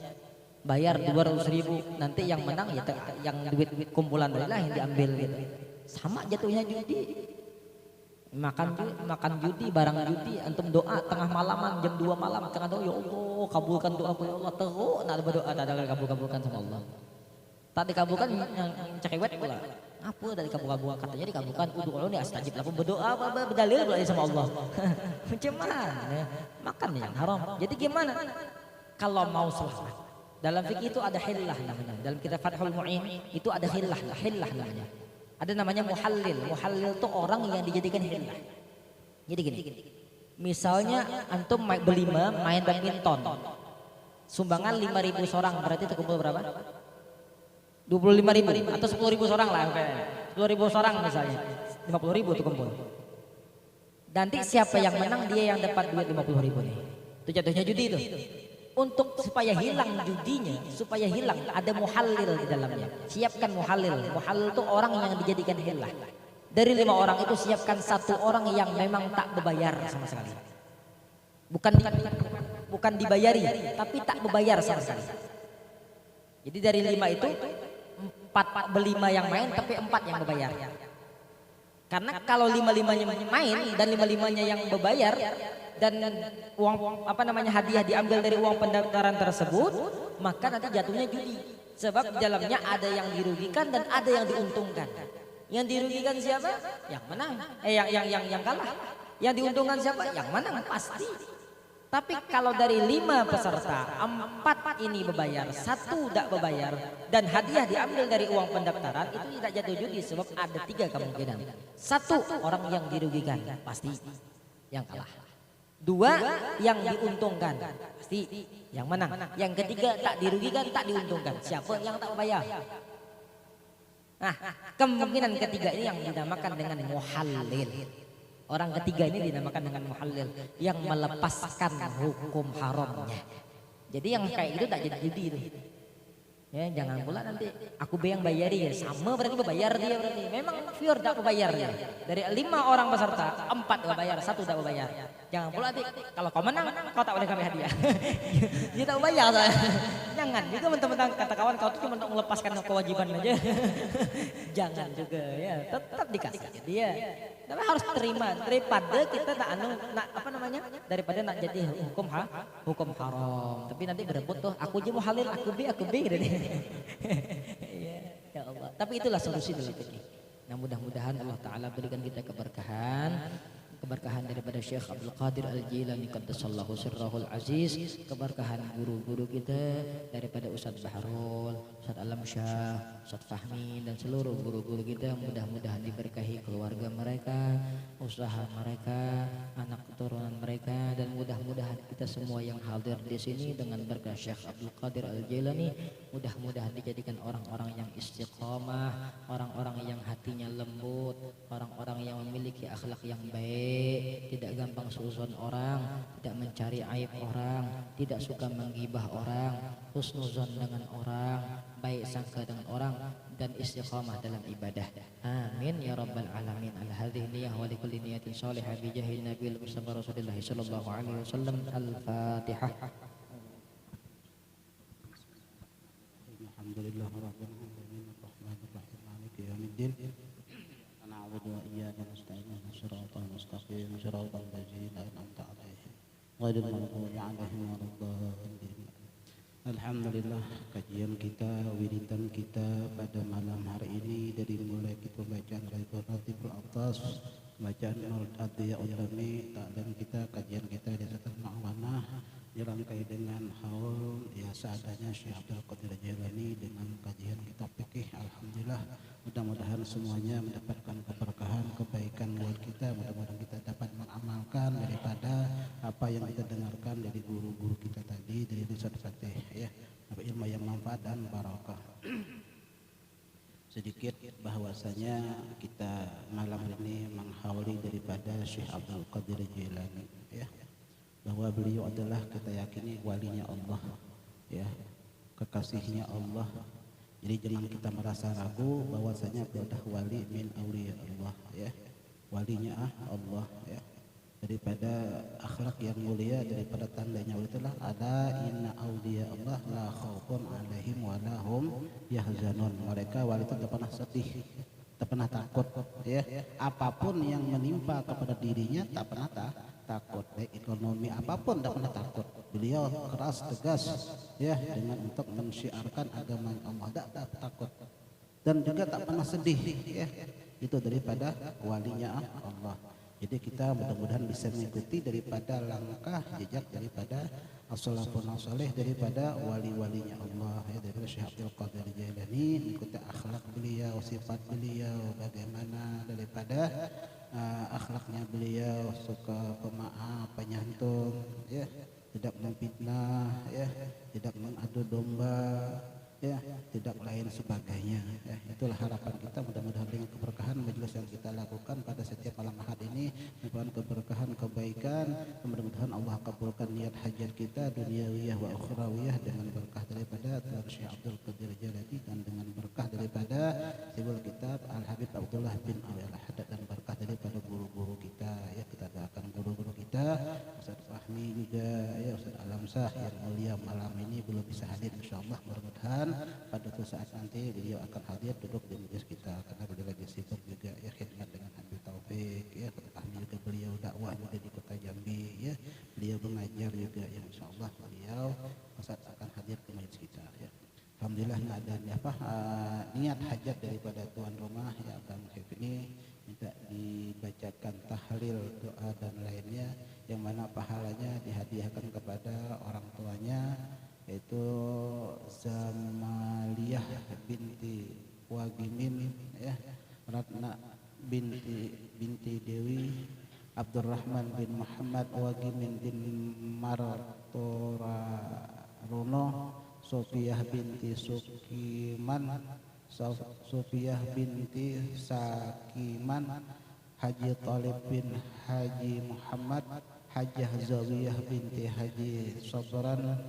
Bayar 200.000, nanti yang menang ya yang duit kumpulan lah yang diambil gitu. Sama jatuhnya judi. Makan judi, barang judi, antum doa tengah malaman jam 2 malam tengah doa, ya Allah kabulkan doaku ya Allah, terus nak berdoa tak kabulkan sama Allah. Tak dikabulkan yang cewek pula. Apa dari kabulkan katanya dikabulkan udhu'uni astajib lakum, berdoa apa berdalil pula sama Allah. Macam mana? Makan yang haram. Jadi gimana? Kalau mau selamat. Dalam fikih itu ada hillah namanya. Dalam kitab Fathul Mu'in itu ada hillah namanya. Ada namanya muhallil. Muhallil itu orang yang dijadikan hillah. Jadi gini. Misalnya antum berlima main badminton. Sumbangan 5.000 seorang, berarti terkumpul berapa? 25.000 atau 10.000 seorang lah. 10.000 seorang misalnya. 50.000 terkumpul. Nanti siapa yang menang dia yang dapat duit 50.000 nih. Itu jatuhnya judi itu. Untuk supaya hilang judinya, supaya hilang ada muhallil di dalamnya. Siapkan muhallil. Muhallil itu orang yang dijadikan hillah. Dari 5 orang itu siapkan 1 orang yang memang tak berbayar sama sekali. Bukan dibayari, tapi tak berbayar sama sekali. Jadi dari 5 itu 4 berlima yang main, tapi 4 yang berbayar. Karena kalau 5-5-nya main dan 5-5-nya yang berbayar, dan uang hadiah diambil dari uang pendaftaran tersebut, maka nanti jatuhnya judi. Sebab di dalamnya ada yang dirugikan dan ada yang diuntungkan. Yang dirugikan siapa? Yang menang. Yang kalah. Yang diuntungkan siapa? Yang menang pasti. Tapi kalau dari 5 peserta, 4 ini berbayar, 1 tidak berbayar, dan hadiah diambil dari uang pendaftaran, itu tidak jatuh judi sebab ada 3 kemungkinan. 1 orang yang dirugikan pasti yang kalah. 2 yang diuntungkan pasti yang menang. Yang ketiga tak dirugikan, tak diuntungkan. Siapa yang tak bayar? Nah, kemungkinan ketiga ini yang dinamakan dengan muhallil. Orang ketiga ini dinamakan dengan muhallil, yang melepaskan hukum haramnya. Jadi yang kayak itu tak jadi judi itu. Ya, jangan pula nanti aku yang bayari ya, sama berarti berbayar dia berarti. Memang pure tak berbayar dia. Dari 5 orang peserta, 4 berbayar, 1 tak berbayar. Jangan pula nanti kalau kau menang kau tak boleh kami hadiah. Dia tak berbayar. Jangan juga mentang-mentang kata kawan kau itu cuma untuk melepaskan kewajiban aja. Jangan juga ya, tetap dikasih dia. Tapi harus terima daripada kita nak apa namanya? Daripada nak jadi hukum haram. Tapi nanti berebut tuh aku aja mau halal, aku B gitu deh. Iya, ya Allah. Tapi itulah solusi dalam fikih. Nah, mudah-mudahan Allah taala berikan kita keberkahan daripada Syekh Abdul Qadir Al-Jilani qaddasallahu sirrahul aziz, keberkahan guru-guru kita daripada Ustadz Bahrul, Ustadz Alam Syah, Ustadz Fahmi dan seluruh guru-guru kita, mudah-mudahan diberkahi keluarga mereka, usaha mereka, anak keturunan mereka, dan mudah-mudahan kita semua yang hadir di sini dengan berkah Syekh Abdul Qadir Al-Jilani mudah-mudahan dijadikan orang-orang yang istiqomah, orang-orang yang hatinya lembut, orang-orang yang memiliki akhlak yang baik, tidak gampang suuzon orang, tidak mencari aib orang, tidak suka menggibah orang, husnuzon dengan orang, baik sangka dengan orang, dan istiqamah dalam ibadah. Amin ya rabbal alamin. Ala hadhihi niyah wa likulli niyatin salihah bi jahi nabil mustafa Rasulullah sallallahu alaihi wasallam. Al-Fatihah. Alhamdulillah rabbil alamin arrahmanir rahim maliki yaumiddin. نعبد وإياك نستعين صراط المستقيم صراط الذين أنعمت عليهم غير المغضوب عليهم ولا الضالين. Alhamdulillah, kajian kita, wiridan kita pada malam hari ini dari mulai kita bacaan Ratibul Atas, bacaan Maulid Adiyah Ulami, dan kita kajian kita di Setan Ma'wanah dirangkai dengan haul ya seadanya Syekh Abdul Qadir Jilani dengan kajian kitab fikih. Alhamdulillah, mudah-mudahan semuanya mendapatkan keberkahan, kebaikan buat kita. Mudah-mudahan kita dapat mengamalkan daripada apa yang kita dengarkan dari guru-guru kita tadi, dari Ustaz Fatih ya, ilmu yang manfaat dan barakah. Sedikit bahwasanya kita malam ini menghauli daripada Syekh Abdul Qadir Jilani ya, bahwa beliau adalah kita yakini walinya Allah ya, kekasihnya Allah. Jadi jangan kita merasa ragu bahwasanya beliau adalah wali min auliya Allah ya, walinya Allah ya. Daripada akhlak yang mulia, daripada tandanya itulah ada inna auliya Allah la khaufun alaihim wa lahum yahzanun. Mereka wali itu tidak pernah sedih, tak pernah takut ya. Apapun yang menimpa kepada dirinya tak pernah takut, baik ekonomi apapun tak pernah takut. Beliau keras tegas ya dengan untuk mensyiarkan agama Allah, tak takut dan juga tak pernah sedih ya. Itu daripada walinya Allah. Jadi kita mudah-mudahan bisa mengikuti daripada langkah jejak daripada as-salafun as-salih, daripada wali-walinya Allah ya, daripada Syekh Abdul Qadir Jilani, mengikuti akhlak beliau, sifat beliau bagaimana, daripada akhlaknya beliau suka pemaaf, penyantun ya, tidak memfitnah ya, tidak mengadu domba ya, tidak lain sebagainya ya. Itulah harapan kita, mudah-mudahan dengan keberkahan majelis yang kita lakukan pada setiap malam ahad ini merupakan keberkahan, kebaikan. Mudah-mudahan Allah kabulkan niat hajat kita duniawiyah wa ukhrawiyah dengan berkah daripada Tuan Syekh Abdul Qadir Jilani, dan dengan berkah daripada sibul kitab Al-Habib Abdullah bin Ali Al-Haddad, dan berkah daripada guru-guru kita ya. Kita doakan guru-guru kita, Ustaz Fahmi juga ya, Ustaz Alam Syah yang mulia malam ini belum bisa hadir, insyaallah mudah-mudahan pada suatu saat nanti beliau akan hadir duduk di majelis kita, karena beliau lagi sibuk juga ya khidmat dengan Habib Taufik ya. Kami juga beliau dakwah juga di kota Jambi ya, beliau mengajar juga ya, insyaallah beliau saat akan hadir ke majelis kita ya. Alhamdulillah ada niat hajat daripada tuan rumah ya Bang Hef ini minta dibacakan tahlil, doa dan lainnya yang mana pahalanya dihadiahkan kepada orang tuanya, yaitu Zamaliyah binti Wagimin ya, Ratna binti Dewi, Abdurrahman bin Muhammad Wagimin bin Martorarono, Sofiyah binti Sukiman, Sofiyah binti Sakiman, Haji Talib bin Haji Muhammad, Hajah Zawiyah binti Haji Sobran,